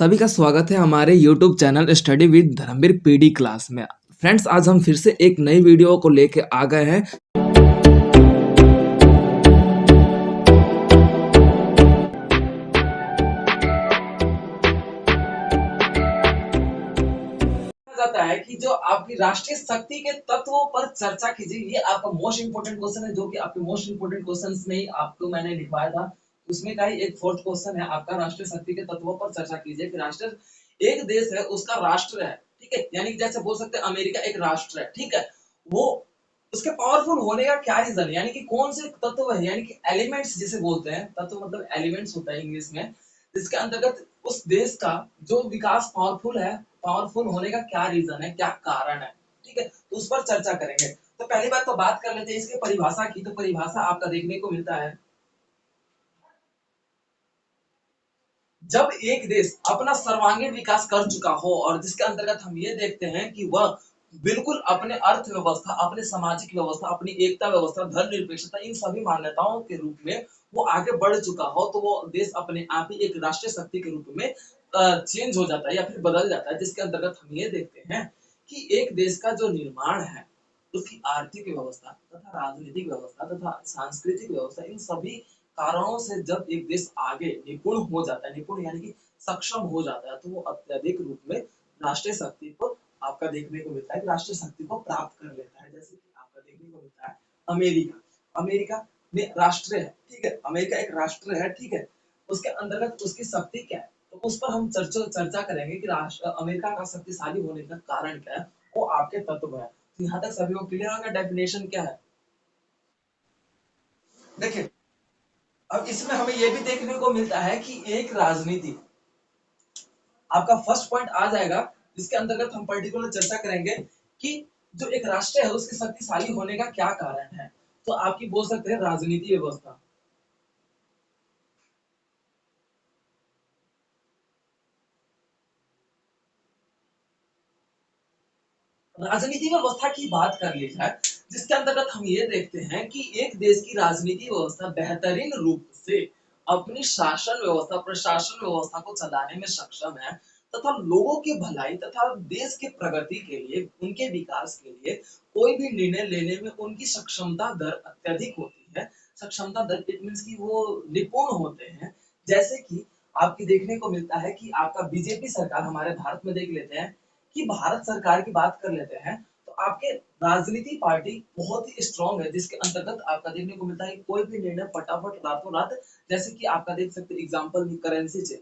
सभी का स्वागत है हमारे YouTube channel study with Dharmveer PD class में। फ्रेंड्स, आज हम फिर से एक नई वीडियो को लेके आ गए हैं। जाता है कि जो आपकी राष्ट्रीय शक्ति के तत्वों पर चर्चा कीजिए। ये आपका मोस्ट इंपोर्टेंट क्वेश्चन है, जो कि आपके मोस्ट इंपोर्टेंट क्वेश्चंस में ही आपको मैंने लिखवाया था। उसमें का ही एक फोर्थ क्वेश्चन है आपका, राष्ट्रीय शक्ति के तत्वों पर चर्चा कीजिए कि राष्ट्र एक देश है, उसका राष्ट्र है, ठीक है। यानी कि जैसे बोल सकते हैं अमेरिका एक राष्ट्र है, ठीक है। वो उसके पावरफुल होने का क्या रीजन है, यानी कि कौन से तत्व है, यानी कि एलिमेंट्स जिसे बोलते हैं। तत्व मतलब एलिमेंट्स होता है इंग्लिश में। इसके अंतर्गत उस देश का जो विकास पावरफुल है, पावरफुल होने का क्या रीजन है, क्या कारण है, ठीक है। तो उस पर चर्चा करेंगे। तो पहली बात तो बात कर लेते हैं इसकी परिभाषा की। तो परिभाषा आपका देखने को मिलता है, जब एक देश अपना सर्वांगीण विकास कर चुका हो और जिसके अंतर्गत हम ये देखते हैं कि वह बिल्कुल अपने अर्थव्यवस्था, अपने सामाजिक व्यवस्था, अपनी एकता व्यवस्था, धर्मनिरपेक्षता, इन सभी मान्यताओं के रूप में वो आगे बढ़ चुका हो, तो वो देश अपने आप ही एक राष्ट्रीय शक्ति के रूप में चेंज हो जाता है या फिर बदल जाता है। जिसके अंतर्गत हम ये देखते हैं कि एक देश का जो निर्माण है, उसकी आर्थिक व्यवस्था तथा राजनीतिक व्यवस्था तथा सांस्कृतिक व्यवस्था, इन सभी कारणों से जब एक देश आगे निपुण हो जाता है, निपुण यानी कि सक्षम हो जाता है, तो वो अत्यधिक रूप में राष्ट्रीय शक्ति को आपका देखने को मिलता है, राष्ट्रीय शक्ति को प्राप्त कर लेता है। जैसे कि आपका देखने को मिलता है अमेरिका। अमेरिका में राष्ट्र है, ठीक है। अमेरिका एक राष्ट्र है, ठीक है। उसके अंतर्गत उसकी शक्ति क्या है, तो उस पर हम चर्चा करेंगे कि राष्ट्र अमेरिका का शक्तिशाली होने का कारण क्या है, वो आपके तत्व है। तो यहाँ तक सभी को क्लियर होगा डेफिनेशन क्या है। देखिए, अब इसमें हमें यह भी देखने को मिलता है कि एक राजनीति, आपका फर्स्ट पॉइंट आ जाएगा, जिसके अंतर्गत हम पर्टिकुलर चर्चा करेंगे कि जो एक राष्ट्र है उसके शक्तिशाली होने का क्या कारण है। तो आपकी बोल सकते हैं राजनीति व्यवस्था। राजनीति व्यवस्था की बात कर ली जाए, जिसके अंतर्गत हम ये देखते हैं कि एक देश की राजनीति व्यवस्था बेहतरीन रूप से अपनी शासन व्यवस्था, प्रशासन व्यवस्था को चलाने में सक्षम है तथा लोगों की भलाई तथा देश के प्रगति के लिए, उनके विकास के लिए कोई भी निर्णय लेने में उनकी सक्षमता दर अत्यधिक होती है। सक्षमता दर इट मीन्स कि वो निपुण होते हैं। जैसे कि आपकी देखने को मिलता है कि आपका बीजेपी सरकार, हमारे भारत में देख लेते हैं कि भारत सरकार की बात कर लेते हैं, तो आपके राजनीति पार्टी बहुत ही स्ट्रांग है, जिसके अंतर्गत आपका देखने को मिलता है कि कोई भी निर्णय फटाफट रातों रात, जैसे कि आपका देख सकते हैं एग्जांपल में करेंसी चेंज,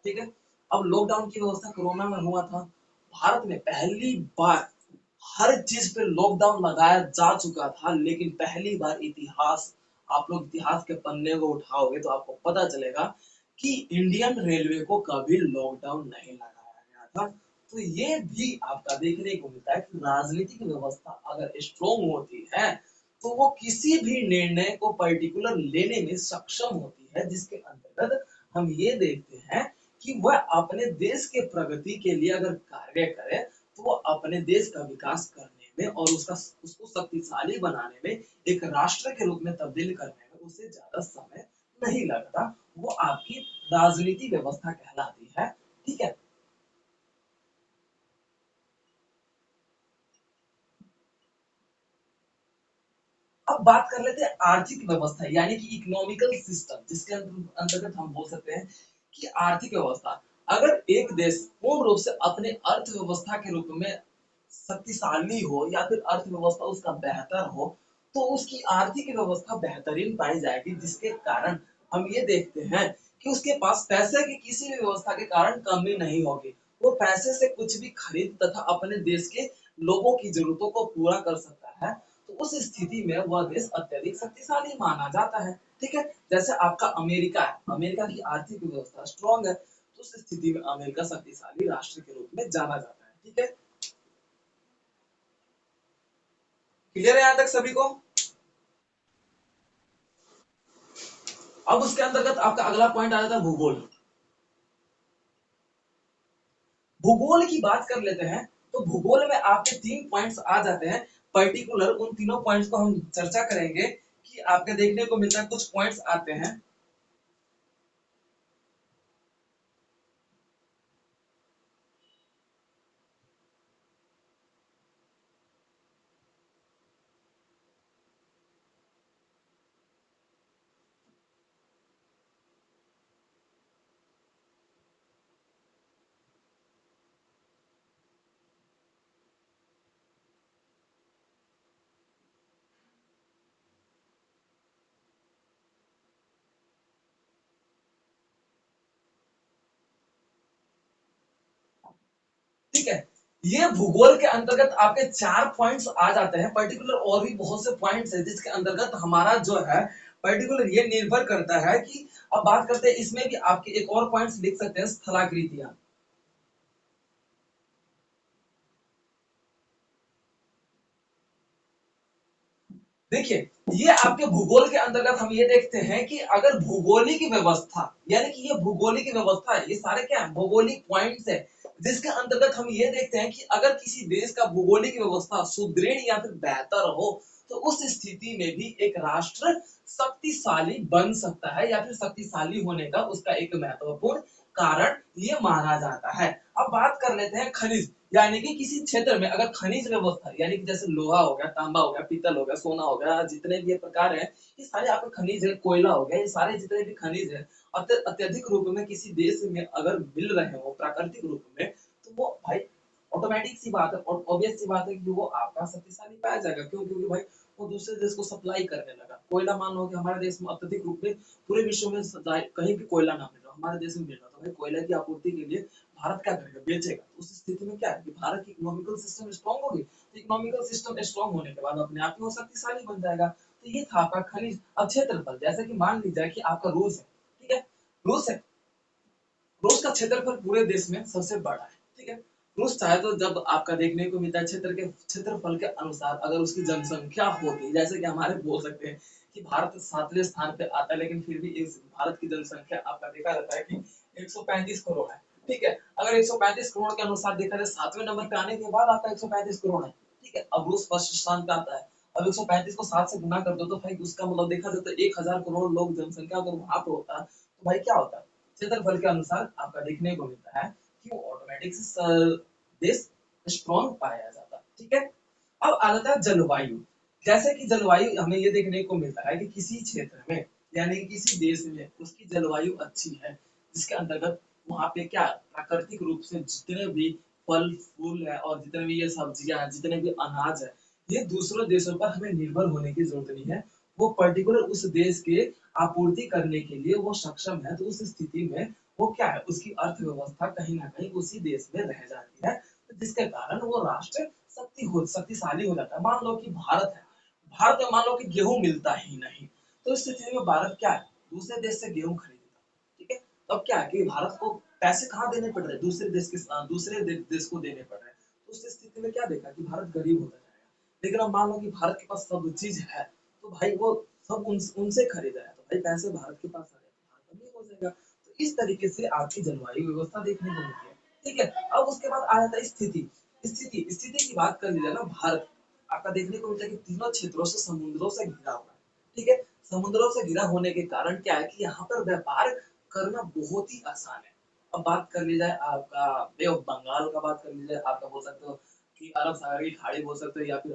ठीक है। अब लॉकडाउन की व्यवस्था कोरोना में हुआ था, भारत में पहली बार हर चीज पे लॉकडाउन लगाया जा चुका था, लेकिन पहली बार इतिहास, आप लोग इतिहास के पन्ने को उठाओगे तो आपको पता चलेगा कि इंडियन रेलवे को कभी लॉकडाउन नहीं लगाया गया था। तो ये भी आपका देखने को मिलता है कि राजनीतिक व्यवस्था अगर स्ट्रोंग होती है, तो वो किसी भी निर्णय को पर्टिकुलर लेने में सक्षम होती है, जिसके अंतर्गत हम ये देखते हैं कि वह अपने देश के प्रगति के लिए अगर कार्य करे, तो वो अपने देश का विकास करने में और उसको शक्तिशाली बनाने में, एक राष्ट्र के रूप में तब्दील करने में उसे ज्यादा समय नहीं लगता। वो आपकी राजनीति व्यवस्था कहलाती है, ठीक है। अब बात कर लेते हैं आर्थिक व्यवस्था, यानी कि इकोनॉमिकल सिस्टम, जिसके अंतर्गत हम बोल सकते हैं कि आर्थिक व्यवस्था। अगर एक देश पूर्ण रूप से अपने अर्थव्यवस्था के रूप में शक्तिशाली हो या फिर अर्थव्यवस्था उसका बेहतर हो, तो उसकी आर्थिक व्यवस्था बेहतरीन पाई जाएगी, जिसके कारण हम ये देखते हैं कि उसके पास पैसे की किसी भी व्यवस्था के कारण कमी नहीं होगी। वो पैसे से कुछ भी खरीद तथा अपने देश के लोगों की जरूरतों को पूरा कर सकता है। तो उस स्थिति में वह देश अत्यधिक शक्तिशाली माना जाता है, ठीक है। जैसे आपका अमेरिका है, अमेरिका की आर्थिक व्यवस्था स्ट्रॉन्ग है, तो उस स्थिति में अमेरिका शक्तिशाली राष्ट्र के रूप में जाना जाता है, ठीक है। क्लियर है यहाँ तक सभी को। अब उसके अंतर्गत आपका अगला पॉइंट आ जाता है भूगोल। भूगोल की बात कर लेते हैं, तो भूगोल में आपके तीन पॉइंट्स आ जाते हैं। पर्टिकुलर उन तीनों पॉइंट्स को हम चर्चा करेंगे कि आपके देखने को मिलता है कुछ पॉइंट्स आते हैं। ठीक है। ये भूगोल के अंतर्गत आपके 4 पॉइंट्स आ जाते हैं, पर्टिकुलर और भी बहुत से पॉइंट्स हैं जिसके अंतर्गत हमारा जो है पर्टिकुलर ये निर्भर करता है कि अब बात करते हैं इसमें भी आपके एक और पॉइंट्स लिख सकते हैं स्थलाकृतियां। देखिए, ये आपके भूगोल के अंतर्गत हम ये देखते हैं कि अगर भूगोलिक व्यवस्था, यानी कि ये भूगोलिक व्यवस्था है, ये सारे क्या है भौगोलिक पॉइंट्स है, जिसके अंतर्गत हम ये देखते हैं कि अगर किसी देश का भूगोलिक व्यवस्था सुदृढ़ या फिर बेहतर हो, तो उस स्थिति में भी एक राष्ट्र शक्तिशाली बन सकता है या फिर शक्तिशाली होने का उसका एक महत्वपूर्ण कारण ये माना जाता है। अब बात कर लेते हैं खनिज, यानी कि किसी क्षेत्र में अगर खनिज व्यवस्था, यानी कि जैसे लोहा हो गया, तांबा हो गया, पीतल हो गया, सोना हो गया, जितने भी ये प्रकार है, ये सारे आपके खनिज है, कोयला हो गया, ये सारे जितने भी खनिज है अत्यधिक रूप में किसी देश में अगर मिल रहे हो प्राकृतिक रूप में, तो वो भाई ऑटोमेटिक सी बात है और ऑब्वियस सी बात है कि वो आपका शक्तिशाली पाया जाएगा। क्यों? क्योंकि भाई वो दूसरे देश को सप्लाई करने लगा। कोयला मान लो कि हमारे देश में अत्यधिक रूप में पूरे विश्व में कहीं भी कोयला ना मिल रहा, हमारे देश में मिल रहा, तो भाई कोयला की आपूर्ति के लिए भारत क्या करेगा? बेचेगा। तो उस स्थिति में क्या है कि भारत की इकोनॉमिकल सिस्टम स्ट्रांग होगी, तो इकोनॉमिकल सिस्टम स्ट्रांग होने के बाद अपने आप ही वो शक्तिशाली बन जाएगा। तो ये था आपका खनिज। अब क्षेत्रफल, जैसे कि मान लीजिए कि आपका रूस है, ठीक है, रूस है, रूस का क्षेत्रफल पूरे देश में सबसे बड़ा है, ठीक है। रूस चाहे तो जब आपका देखने को मिलता है क्षेत्रफल के अनुसार अगर उसकी जनसंख्या होती, जैसे कि हमारे बोल सकते हैं कि भारत 7वें स्थान पे आता है, लेकिन फिर भी इस भारत की जनसंख्या आपका देखा जाता है कि 135 करोड़ है, ठीक है। अगर 135 करोड़ के अनुसार देखा जाए 7वें नंबर पे आने के बाद आपका 135 करोड़ है, ठीक है। अब रूस फर्स्ट स्थान पे आता है। अब 135 को 7 से गुना कर दो तो भाई उसका मतलब देखा जाए तो 1000 करोड़ लोग जनसंख्या अगर वहां पे होता है, तो भाई क्या होता है क्षेत्रफल के अनुसार आपका देखने को मिलता है कि वो ऑटोमेटिक देश स्ट्रॉन्ग पाया जाता है, ठीक है। अब आ जाता है जलवायु। जैसे कि जलवायु हमें ये देखने को मिलता है कि किसी क्षेत्र में, यानी कि किसी देश में उसकी जलवायु अच्छी है, जिसके अंतर्गत वहां पे क्या प्राकृतिक रूप से जितने भी फल फूल है और जितने भी ये सब्जियां हैं, जितने भी अनाज है, ये दूसरों देशों पर हमें निर्भर होने की जरूरत नहीं है। वो पर्टिकुलर उस देश के आपूर्ति करने के लिए वो सक्षम है, तो उस स्थिति में वो क्या है उसकी अर्थव्यवस्था कहीं ना कहीं उसी देश में रह जाती है, तो जिसके कारण वो राष्ट्र शक्तिशाली हो जाता है। मान लो कि भारत है, भारत में मान लो कि गेहूं मिलता ही नहीं, तो इस स्थिति में भारत क्या है दूसरे देश से गेहूं खरीदेगा, ठीक है। तब क्या है कि भारत को पैसे कहाँ देने पड़ रहे हैं दूसरे देश को देने पड़ रहे हैं, तो उस स्थिति में क्या देखा कि भारत गरीब होता जाएगा। लेकिन अब मान लो कि भारत के पास सब चीज है, तो भाई वो सब उनसे खरीदा है, तो भाई पैसे भारत के पास आ गए तो भारत अमीर हो जाएगा। तो इस तरीके से आपकी जलवायु व्यवस्था देखने को मिलती है, ठीक है। अब उसके बाद आ जाता है स्थिति। स्थिति की बात कर लीजिए ना, भारत आपका देखने को मिलता है कि तीनों क्षेत्रों से समुद्रों से घिरा हुआ है, ठीक है। समुद्रों से घिरा होने के कारण क्या है कि यहाँ पर व्यापार करना बहुत ही आसान है। अब बात कर ली जाए आपका बे ऑफ बंगाल का, बात कर लीजिए आपका बोल सकते हो कि अरब सागर की खाड़ी बोल सकते हो, या फिर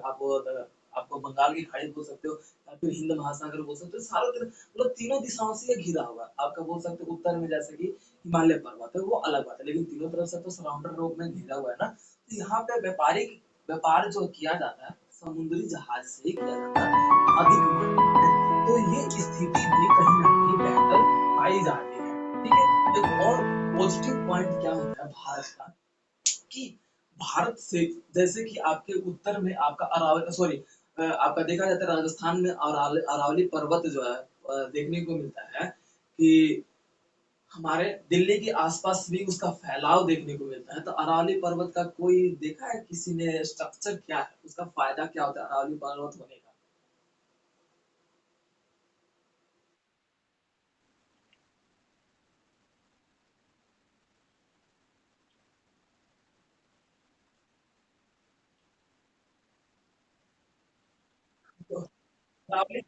आपको बंगाल की खाड़ी बोल सकते हो, या फिर हिंद महासागर बोल सकते हो। सारों तरफ मतलब तीनों दिशाओं से ये घिरा हुआ है। आपका बोल सकते हो उत्तर में जैसे कि हिमालय पर्वत है, वो अलग बात है, लेकिन तीनों तरफ से तो सराउंडर रूप में घिरा हुआ है ना। तो यहाँ पे व्यापारिक व्यापार जो किया जाता है समुद्री जहाज से ही किया जाता है अधिक मात्रा में। तो ये स्थिति भी कहीं ना कहीं बेहतर पाई जाती है, ठीक है। एक और पॉजिटिव पॉइंट क्या होता है भारत का कि भारत से जैसे कि आपके उत्तर में आपका अरावली सॉरी आपका देखा जाता है राजस्थान में अरावली पर्वत जो है देखने को मिलता है कि हमारे दिल्ली के आसपास भी उसका फैलाव देखने को मिलता है। तो अरावली पर्वत का कोई देखा है किसी ने स्ट्रक्चर क्या है, उसका फायदा क्या होता है अरावली पर्वत होने का? तो अरावली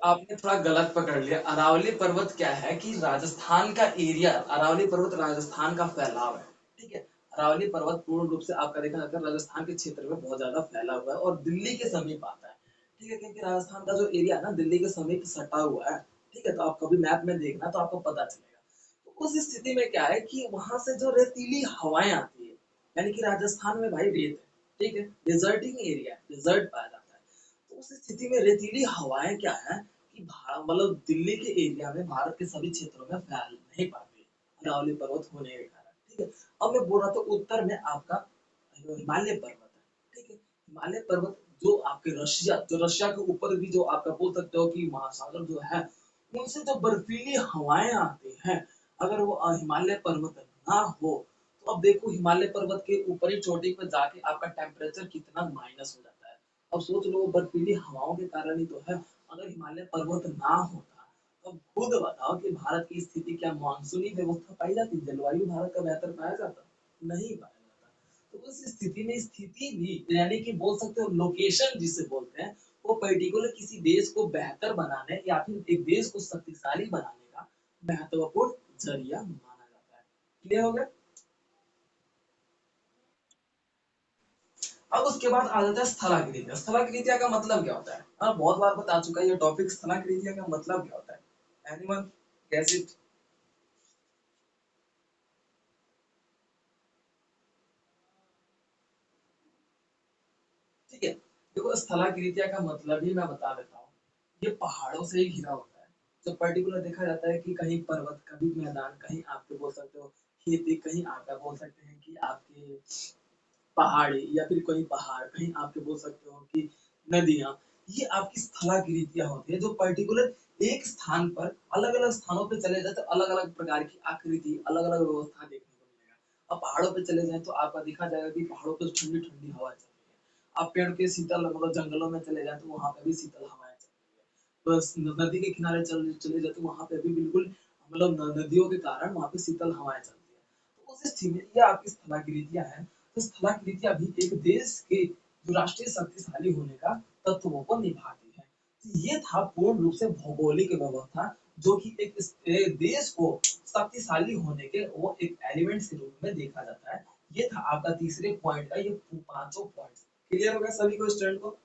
आपने थोड़ा गलत पकड़ लिया। अरावली पर्वत क्या है कि राजस्थान का एरिया, अरावली पर्वत राजस्थान का फैलाव है, ठीक है। अरावली पर्वत पूर्ण रूप से आपका देखा जाता है राजस्थान के क्षेत्र में बहुत ज्यादा फैला हुआ है और दिल्ली के समीप आता है, ठीक है। क्योंकि राजस्थान का जो एरिया है ना दिल्ली के समीप सटा हुआ है, ठीक है। तो आप कभी मैप में देखना तो आपको पता चलेगा। तो उस स्थिति में क्या है कि वहां से जो रेतीली हवाएं आती है, यानी कि राजस्थान में भाई रेत है, ठीक है, डिजर्टिंग एरिया है, डिजर्ट पाया जाता है। तो उस स्थिति में रेतीली हवाएं क्या है कि मतलब दिल्ली के एरिया में भारत के सभी क्षेत्रों में फैल नहीं पाती अरावली पर्वत होने के कारण, ठीक है। अब मैं बोल रहा था उत्तर में आपका हिमालय पर्वत है, ठीक है। हिमालय पर्वत जो आपके रशिया, जो रशिया के ऊपर भी जो आपका बोल सकते हो कि महासागर जो है, उनसे जो बर्फीली हवाएं आती हैं, अगर वो हिमालय पर्वत ना हो, तो अब देखो हिमालय पर्वत के ऊपरी चोटी पर जाके आपका टेम्परेचर कितना माइनस हो जाता है। अब सोच लो बर्फीली हवाओं के कारण ही तो है। अगर हिमालय पर्वत ना होता, तो खुद बताओ कि भारत की स्थिति क्या मानसूनी व्यवस्था पाई जाती, जलवायु भारत का बेहतर पाया जाता? नहीं पाया जाता। तो उस स्थिति में स्थिति भी यानी कि बोल सकते हो लोकेशन जिसे बोलते हैं, वो पर्टिकुलर किसी देश को बेहतर बनाने या फिर एक देश को शक्तिशाली बनाने का महत्वपूर्ण जरिया माना जाता है। क्लियर हो गया? अब उसके बाद आ जाता है स्थलाकृतिया। स्थलाकृतिया का मतलब क्या होता है? बहुत बार बता चुका है ये टॉपिक। स्थलाकृतिया का मतलब क्या होता है? Anyone guess it? ठीक है। देखो स्थलाकृतिया का मतलब ही मैं बता देता हूँ। ये पहाड़ों से ही घिरा होता है। तो पर्टिकुलर देखा जाता है कि कहीं पर्वत, कभी मैदान, कहीं आपके बोल सकते हो खेती, कहीं आपका बोल सकते हैं कि आपके पहाड़ी या फिर कोई पहाड़, कहीं आपके बोल सकते हो कि नदियाँ, ये आपकी स्थलाकृतियाँ होती है जो पर्टिकुलर एक स्थान पर अलग-अलग स्थानों पे चले जाए तो अलग-अलग प्रकार की आकृति, अलग-अलग व्यवस्था देखने को मिलेगा। अब पहाड़ों पे चले जाएँ तो आपका देखा जाएगा कि पहाड़ों पे ठंडी-ठंडी हवा चल रही है। आप पेड़ के शीतल मतलब जंगलों में चले जाएँ तो वहाँ पे भी शीतल हवाएँ चल रही है। बस नदी के किनारे चले जाएँ तो वहाँ पे भी बिल्कुल मतलब नदियों के कारण वहाँ पे शीतल हवाएँ चलती है। तो उस स्थिति में ये आपकी स्थलाकृतियाँ हैं। तो स्थलाकृतियाँ भी एक देश के जो राष्ट्रीय शक्तिशाली होने का तत्वों को निभाती है। तो ये था पूर्ण रूप से भौगोलिक व्यवस्था जो कि एक देश को शक्तिशाली होने के वो एक एलिमेंट्स के रूप में देखा जाता है। ये था आपका तीसरे पॉइंट का ये पांचों पॉइंट्स। क्लियर हो गया सभी को स्टूडेंट को?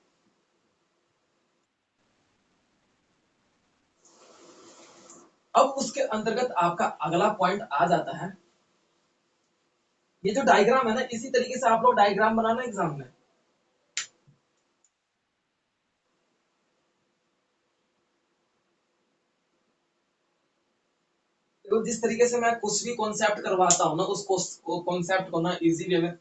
अब उसके अंतर्गत आपका अगला पॉइंट आ जाता है। ये जो डायग्राम है ना, इसी तरीके से आप लोग डायग्राम बनाना एग्जाम में। तो जिस तरीके से मैं कुछ भी कॉन्सेप्ट करवाता हूँ ना, उसको कॉन्सेप्ट को ना इजी वे में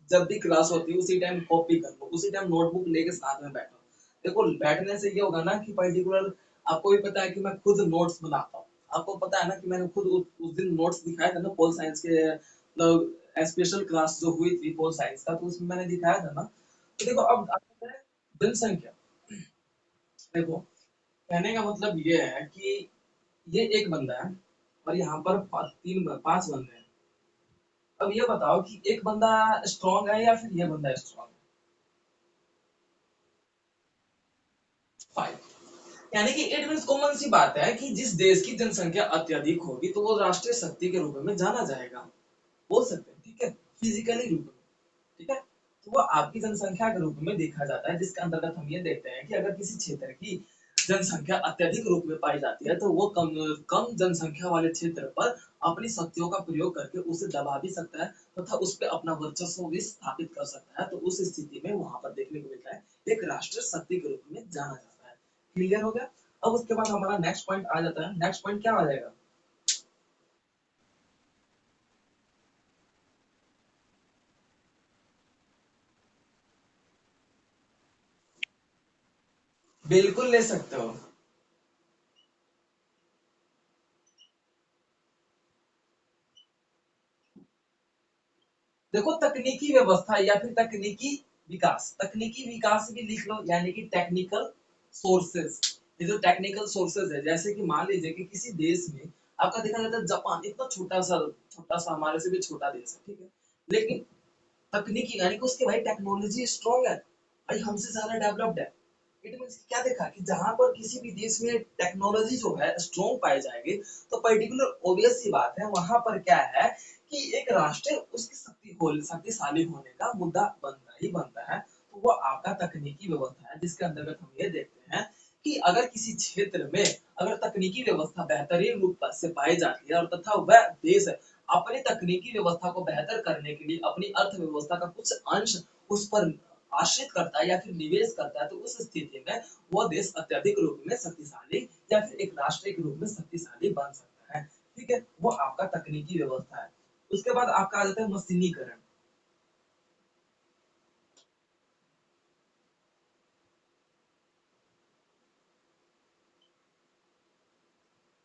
जब भी क्लास होती है उसी टाइम कॉपी कर लो, उसी टाइम नोटबुक लेके साथ में बैठो। देखो बैठने से ये होगा ना कि पर्टिकुलर आपको भी पता है कि मैं खुद नोट्स बनाता हूँ। आपको पता है ना कि मैंने खुद उस दिन नोट्स दिखाया था ना पोल साइंस के मतलब स्पेशल क्लास जो हुई थी पोल साइंस का, तो उसमें मैंने दिखाया था ना। तो देखो अब आता है जनसंख्या। देखो कहने का मतलब ये है कि ये एक बंदा है और यहाँ पर पांच बंदे हैं। अब ये बताओ कि एक बंदा स्ट्रांग है या फिर ये बंदा स्ट्रांग है? फाइव। यानी कि इट मीन्स कॉमन सी बात है कि जिस देश की जनसंख्या अत्यधिक होगी तो वो राष्ट्रीय शक्ति के रूप में जाना जाएगा। बोल सकते हैं, ठीक है, फिजिकली रूप में। ठीक है। तो वो आपकी जनसंख्या के रूप में देखा जाता है, जिसके अंतर्गत हम ये देखते हैं कि अगर किसी क्षेत्र की जनसंख्या अत्यधिक रूप में पाई जाती है तो वो कम कम जनसंख्या वाले क्षेत्र पर अपनी शक्तियों का प्रयोग करके उसे दबा भी सकता है तथा उस पर अपना वर्चस्व भी स्थापित कर सकता है। तो उस स्थिति में वहां पर देखने को मिलता है एक राष्ट्रीय शक्ति के रूप में जाना जाता है। क्लियर हो गया? अब उसके बाद हमारा नेक्स्ट पॉइंट आ जाता है। नेक्स्ट पॉइंट क्या आ जाएगा? बिल्कुल ले सकते हो। देखो तकनीकी व्यवस्था या फिर तकनीकी विकास भी लिख लो, यानी कि टेक्निकल सोर्सेज। ये जो टेक्निकल सोर्सेज है, जैसे कि मान लीजिए कि किसी देश में आपका देखा जाता है जापान इतना छोटा सा हमारे से भी छोटा देश है, ठीक है, लेकिन तकनीकी यानी कि उसके भाई टेक्नोलॉजी स्ट्रॉन्ग है, भाई हमसे ज्यादा डेवलप्ड है। इट मीन्स क्या देखा कि जहां पर किसी भी देश में टेक्नोलॉजी जो है स्ट्रॉन्ग पाई जाएगी, तो पर्टिकुलर ऑब्वियस सी बात है वहां पर क्या है कि एक राष्ट्र उसकी शक्तिशाली होने का मुद्दा बनता ही बनता है। तो वो आपका तकनीकी व्यवस्था है, जिसके अंतर्गत हम ये देखते हैं कि अगर किसी क्षेत्र में अगर तकनीकी व्यवस्था बेहतरीन रूप से पाई जाती है और तथा वह देश अपनी तकनीकी व्यवस्था को बेहतर करने के लिए अपनी अर्थव्यवस्था का कुछ अंश उस पर आश्रित करता है या फिर निवेश करता है, तो उस स्थिति में वो देश अत्यधिक रूप में शक्तिशाली या फिर एक राष्ट्र के रूप में शक्तिशाली बन सकता है। ठीक है, वो आपका तकनीकी व्यवस्था है। उसके बाद आपका आ जाता है मशीनीकरण।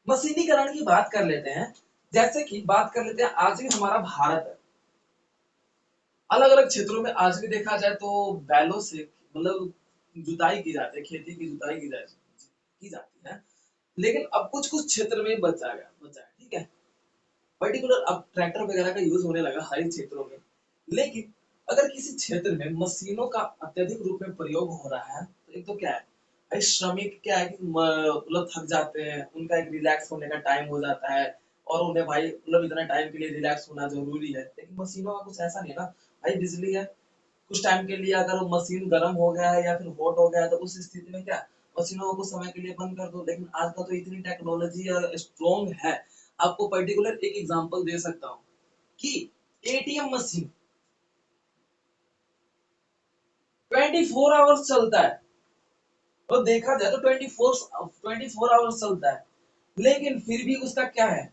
मशीनीकरण की बात कर लेते हैं, जैसे कि बात कर लेते हैं आज भी हमारा भारत है, अलग अलग क्षेत्रों में आज भी देखा जाए तो बैलों से मतलब जुताई की जाती है, खेती की जुताई की जाती है। लेकिन अब कुछ कुछ क्षेत्र में बचा है, ठीक है। पर्टिकुलर अब ट्रैक्टर वगैरह का यूज होने लगा हर एक क्षेत्रों में। लेकिन अगर किसी क्षेत्र में मशीनों का अत्यधिक रूप में प्रयोग हो रहा है तो एक तो क्या है, भाई श्रमिक क्या है कि मतलब थक जाते हैं, उनका एक रिलैक्स होने का टाइम हो जाता है, और उन्हें भाई मतलब इतना टाइम के लिए रिलैक्स होना जरूरी है। लेकिन मशीनों का कुछ ऐसा नहीं है ना, भाई बिजली है, कुछ टाइम के लिए अगर वो मशीन गर्म हो गया है या फिर हॉट हो गया है तो उस स्थिति में क्या, मशीनों को कुछ समय के लिए बंद कर दो। लेकिन आज का तो इतनी टेक्नोलॉजी स्ट्रॉन्ग है, आपको पर्टिकुलर एक एग्जांपल दे सकता हूँ कि एटीएम मशीन 24 आवर्स चलता है, तो देखा जाए तो 24 आवर्स चलता है, लेकिन फिर भी उसका क्या है,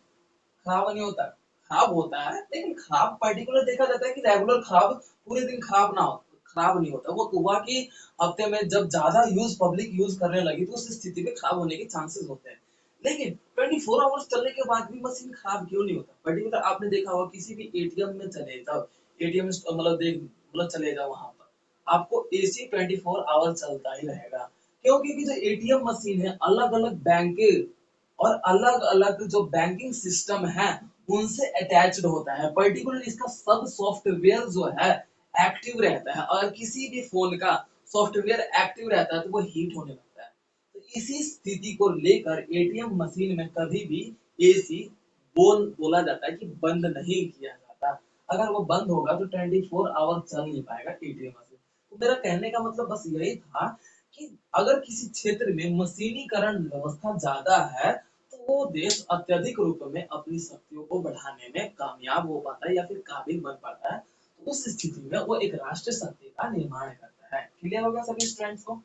खराब नहीं होता। खराब होता है लेकिन खराब पर्टिकुलर देखा जाता है कि रेगुलर खराब पूरे दिन खराब ना हो, खराब नहीं होता। वो हुआ कि हफ्ते में जब ज्यादा यूज पब्लिक यूज करने लगी तो उस स्थिति में खराब होने के चांसेस होते हैं। लेकिन 24 आवर्स चलने के बाद भी मशीन खराब क्यों नहीं होता। पर्टिकुलर आपने देखा होगा किसी भी एटीएम में चले जाओ, एटीएम मतलब देख मतलब चले जाओ वहां पर, आपको एसी 24 आवर चलता ही रहेगा। क्यों, क्योंकि जो एटीएम मशीन है अलग अलग बैंक और अलग-अलग जो बैंकिंग सिस्टम है उनसे अटैच्ड होता है। पर्टिकुलर इसका सब सॉफ्टवेयर जो है एक्टिव रहता है, और किसी भी फोन का सॉफ्टवेयर एक्टिव रहता है तो वो हीट होने लगता है। तो इसी स्थिति को लेकर एटीएम मशीन में कभी भी एसी बोला जाता है कि बंद नहीं किया जाता। अगर वो बंद होगा तो 24 आवर चल नहीं पाएगा एटीएम मशीन। तो मेरा कहने का मतलब बस यही था कि अगर किसी क्षेत्र में मशीनीकरण व्यवस्था ज्यादा है तो वो देश अत्यधिक रूप में अपनी शक्तियों को बढ़ाने में कामयाब हो पाता है या फिर काबिल बन पाता है। तो उस स्थिति में वो एक राष्ट्र शक्ति का निर्माण करता है। क्लियर हो गया सभी स्टूडेंट्स को।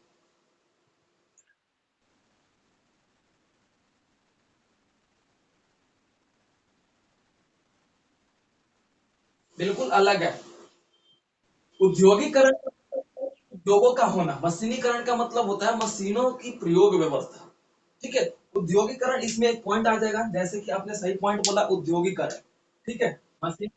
बिल्कुल अलग है। उद्योगीकरण उद्योगों का होना, मशीनीकरण का मतलब होता है मशीनों की प्रयोग व्यवस्था, ठीक है। उद्योगीकरण इसमें एक पॉइंट आ जाएगा, जैसे कि आपने सही पॉइंट बोला उद्योगीकरण, ठीक है। मशीन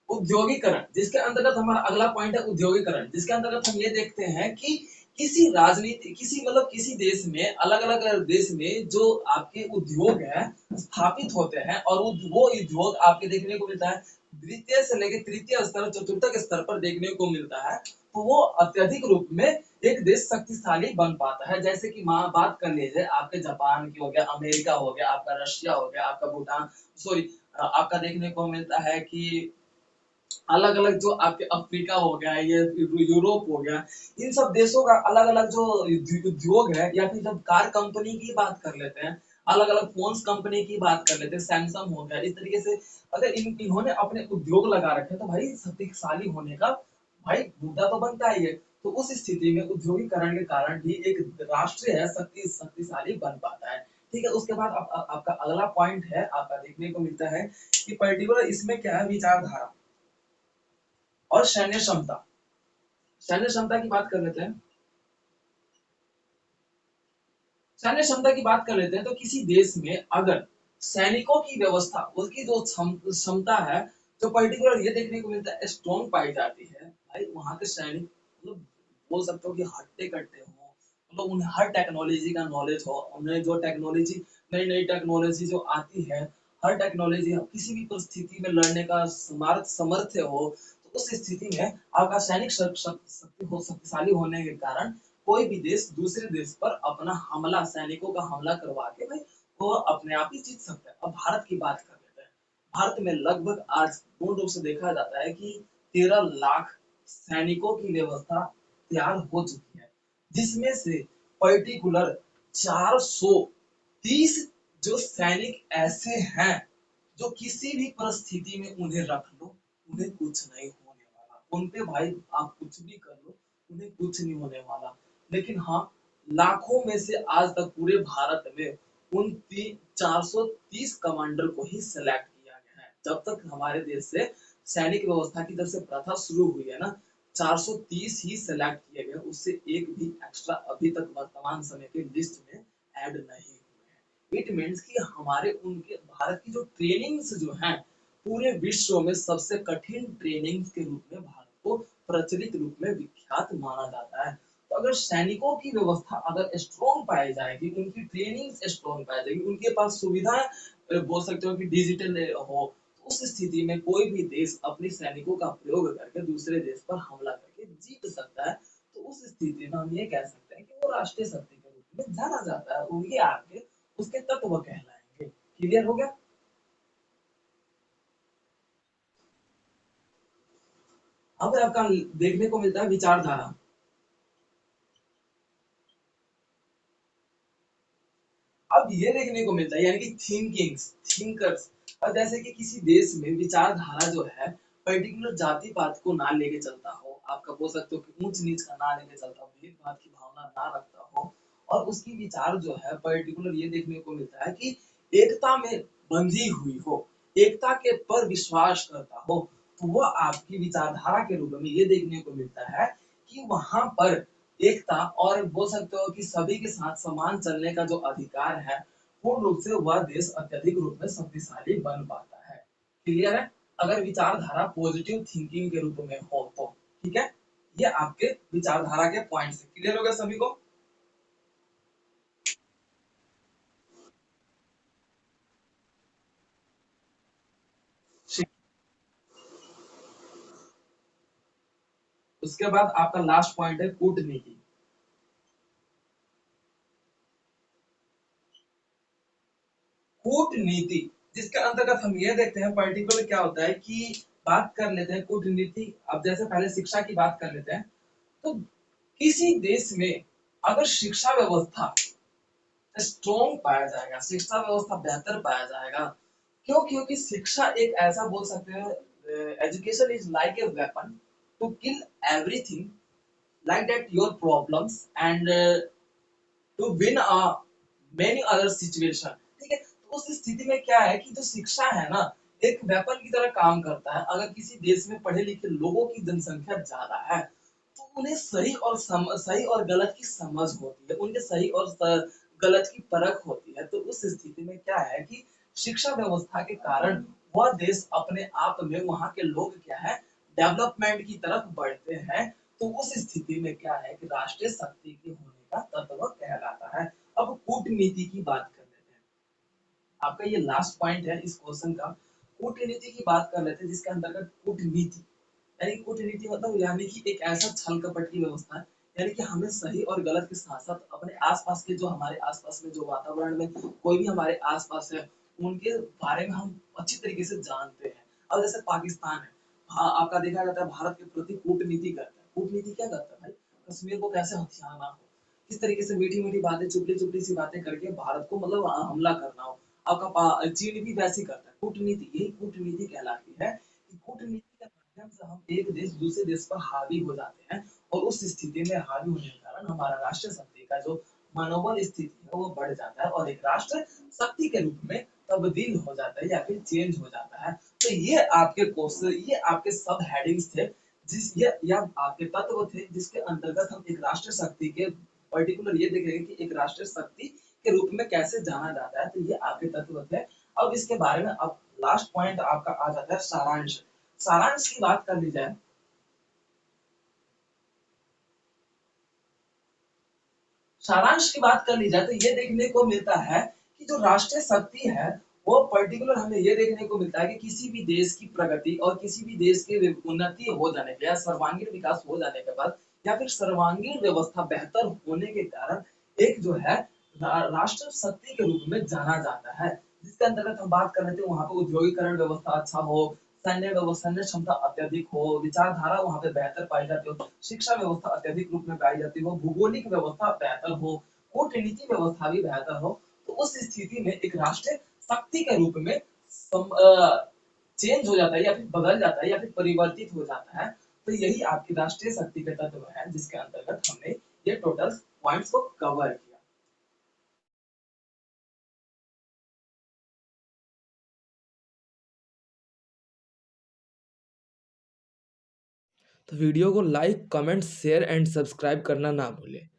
उद्योगीकरण जिसके अंतर्गत हमारा अगला पॉइंट है उद्योगीकरण, जिसके अंतर्गत हम ये देखते हैं कि किसी राजनीति किसी मतलब किसी देश में अलग अलग देश में जो आपके उद्योग है स्थापित होते हैं, और वो उद्योग आपके देखने को मिलता है द्वितीय से लेकर तृतीय स्तर चतुर्थक स्तर पर देखने को मिलता है। तो वो अत्यधिक रूप में एक देश शक्तिशाली बन पाता है। जैसे कि माँ बात कर लीजिए आपके जापान की हो गया, अमेरिका हो गया, आपका रशिया हो गया, आपका भूटान, सॉरी आपका देखने को मिलता है कि अलग अलग जो आपके अफ्रीका हो गया, ये यूरोप हो गया, इन सब देशों का अलग अलग जो उद्योग है, या फिर जब कार कंपनी की बात कर लेते हैं, अलग अलग फोन्स कंपनी की बात कर लेते हैं, सैमसंग हो गया, इस तरीके से अगर इन्होंने अपने उद्योग लगा रखे तो भाई शक्तिशाली होने का भाई मुद्दा तो बनता ही है। तो उस स्थिति में उद्योगीकरण के कारण भी एक राष्ट्र है शक्तिशाली बन पाता है। ठीक है, उसके बाद आपका अगला पॉइंट है, आपका देखने को मिलता है कि पर्टिकुलर इसमें क्या है, विचारधारा और सैन्य क्षमता। सैन्य क्षमता की बात कर लेते हैं। सैन्य क्षमता की बात कर लेते हैं तो किसी देश में अगर सैनिकों की व्यवस्था, उसकी जो क्षमता है, जो पर्टिकुलर ये देखने को मिलता है स्ट्रॉन्ग पाई जाती है, भाई वहां के सैनिक मतलब बोल सकते हो कि हट्टे कट्टे हो, मतलब उन्हें हर टेक्नोलॉजी का नॉलेज हो, उन्हें जो टेक्नोलॉजी नई नई टेक्नोलॉजी जो आती है, हर टेक्नोलॉजी किसी भी परिस्थिति में लड़ने का समर्थ्य हो, तो उस स्थिति में आपका सैनिक शक्तिशाली होने के कारण कोई भी देश दूसरे देश पर अपना हमला, सैनिकों का हमला करवा के भाई वो अपने आप ही जीत सकता है। अब भारत की बात कर लेते हैं। भारत में लगभग आज पूर्ण रूप से देखा जाता है कि 13 लाख सैनिकों की व्यवस्था तैयार हो चुकी है, जिसमें से पर्टिकुलर 430 जो सैनिक ऐसे हैं जो किसी भी परिस्थिति में उन्हें रख लो, उन्हें कुछ नहीं होने वाला। उन पे भाई आप कुछ भी कर लो, उन्हें कुछ नहीं होने वाला। लेकिन हाँ, लाखों में से आज तक पूरे भारत में उन 430 कमांडर को ही सिलेक्ट किया गया है। जब तक हमारे देश से सैनिक व्यवस्था की जब से प्रथा शुरू हुई है ना, 430 ही सिलेक्ट किए गए, उससे एक भी एक्स्ट्रा अभी तक वर्तमान समय के लिस्ट में ऐड नहीं हुए हैं। इट मीन्स कि हमारे उनके भारत की जो ट्रेनिंग्स जो हैं, पूरे विश्व में सबसे कठिन ट्रेनिंग्स के रूप में भारत को प्रचलित रूप में विख्यात माना जाता है। तो अगर सैनिकों की व्यवस्था अगर स्ट्रॉन्ग पाई जाएगी, उनकी ट्रेनिंग स्ट्रॉन्ग पाई जाएगी, उनके पास सुविधाएं बोल सकते हो कि डिजिटल हो, तो उस स्थिति में कोई भी देश अपने सैनिकों का प्रयोग करके दूसरे देश पर हमला करके जीत सकता है। तो उस स्थिति में हम ये कह सकते हैं कि वो राष्ट्रीय शक्ति के रूप में जाना जाता है, और ये आगे उसके तत्व कहलाएंगे। क्लियर हो गया? अब आपका देखने को मिलता है विचारधारा। अब ये देखने को मिलता है यानी कि थिंकर्स। और जैसे कि किसी देश में विचारधारा जो है पर्टिकुलर जाति पात को ना लेके चलता हो, आपका बोल सकते हो कि ऊंच नीच का ना लेके चलता हो, भेदभाव की भावना ना रखता हो, और उसकी विचार जो है पर्टिकुलर ये देखने को मिलता है कि एकता में बंधी हुई हो, एकता के पर विश्वास करता हो, तो वह आपकी विचारधारा के रूप में ये देखने को मिलता है कि वहां पर एकता और बोल सकते हो कि सभी के साथ समान चलने का जो अधिकार है, पूर्ण रूप से वह देश अत्यधिक रूप में शक्तिशाली बन पाता है। क्लियर है? अगर विचारधारा पॉजिटिव थिंकिंग के रूप में हो तो। ठीक है, ये आपके विचारधारा के पॉइंट्स है। क्लियर हो गया सभी को? उसके बाद आपका लास्ट पॉइंट है कूटनीति। कूटनीति जिसके अंतर्गत हम ये देखते हैं पर्टिकुलर क्या होता है कि बात कर लेते हैं कूटनीति। अब जैसे पहले शिक्षा की बात कर लेते हैं, तो किसी देश में अगर शिक्षा व्यवस्था स्ट्रॉन्ग पाया जाएगा, शिक्षा व्यवस्था बेहतर पाया जाएगा। क्यों? क्योंकि शिक्षा एक ऐसा बोल सकते हैं, education is like a weapon to kill everything like that your problems and to win a many other situation। ठीक है, तो उस स्थिति में क्या है कि जो शिक्षा है ना, एक वेपन की तरह काम करता है। अगर किसी देश में पढ़े लिखे लोगों की जनसंख्या ज्यादा है, तो उन्हें सही और गलत की समझ होती है, उनके सही और गलत की परख होती है। तो उस स्थिति में क्या है कि शिक्षा व्यवस्था के कारण वह देश अपने आप में वहाँ के लोग क्या है, डेवलपमेंट की तरफ बढ़ते हैं। तो उस स्थिति में क्या है कि राष्ट्रीय शक्ति के होने का तत्व कहलाता है। अब कूटनीति की बात कर लेते हैं। आपका ये लास्ट पॉइंट है इस क्वेश्चन का। कूटनीति की बात कर लेते हैं, जिसके अंतर्गत कूटनीति यानी कूटनीति मतलब यानी कि एक ऐसा छल कपट की व्यवस्था है, यानी कि हमें सही और गलत के साथ साथ अपने आसपास के जो हमारे आसपास में जो वातावरण में कोई भी हमारे आसपास है, उनके बारे में हम अच्छी तरीके से जानते हैं। अब जैसे पाकिस्तान है, हाँ आपका देखा जाता है भारत के प्रति कूटनीति करता है। कूटनीति क्या करता है भाई? कश्मीर को कैसे हथियाना हो, किस तरीके से मीठी मीठी बातें चुपड़ी चुपड़ी सी बातें करके भारत को मतलब हमला करना हो। आपका चीन भी वैसे ही करता है। कूटनीति यही कूटनीति कहलाती है कि कूटनीति के माध्यम से हम एक देश दूसरे देश पर हावी हो जाते हैं, और उस स्थिति में हावी होने के कारण हमारा राष्ट्र शक्ति का जो मनोबल स्थिति है वो बढ़ जाता है, और एक राष्ट्र शक्ति के रूप में तब्दील हो जाता है या फिर चेंज हो जाता है। तो ये आपके क्वेश्चन, ये आपके सब हेडिंग्स थे, जिस ये या आपके तत्व थे जिसके अंतर्गत हम एक राष्ट्र शक्ति के पर्टिकुलर ये देखेंगे कि एक राष्ट्र शक्ति के रूप में कैसे जाना जाता है। तो ये आपके तत्व थे। अब इसके बारे में अब लास्ट पॉइंट आपका आ जाता है सारांश। सारांश की बात कर ली जाए, सारांश की बात कर ली जाए तो ये देखने को मिलता है कि जो राष्ट्रीय शक्ति है वो पर्टिकुलर हमें ये देखने को मिलता है कि किसी भी देश की प्रगति और किसी भी देश के उन्नति हो जाने के या सर्वांगीण विकास हो जाने के बाद या फिर सर्वांगीण व्यवस्था बेहतर होने के कारण एक जो है राष्ट्र शक्ति के रूप में जाना जाता है। जिसके अंतर्गत हम बात कर रहे थे, वहां पे उद्योगीकरण व्यवस्था अच्छा हो, सैन्य क्षमता अत्यधिक हो, विचारधारा वहां पे बेहतर पाई जाती हो, शिक्षा व्यवस्था अत्यधिक रूप में पाई जाती हो, भौगोलिक व्यवस्था बेहतर हो, कूटनीति व्यवस्था भी बेहतर हो। तो उस स्थिति में एक राष्ट्रीय शक्ति के रूप में चेंज हो जाता है या फिर बदल जाता है या फिर परिवर्तित हो जाता है। तो यही आपकी राष्ट्रीय शक्ति के तत्व है जिसके अंतर्गत हमने ये टोटल पॉइंट्स को कवर किया। तो वीडियो को like, comment, share and subscribe करना ना भूलें।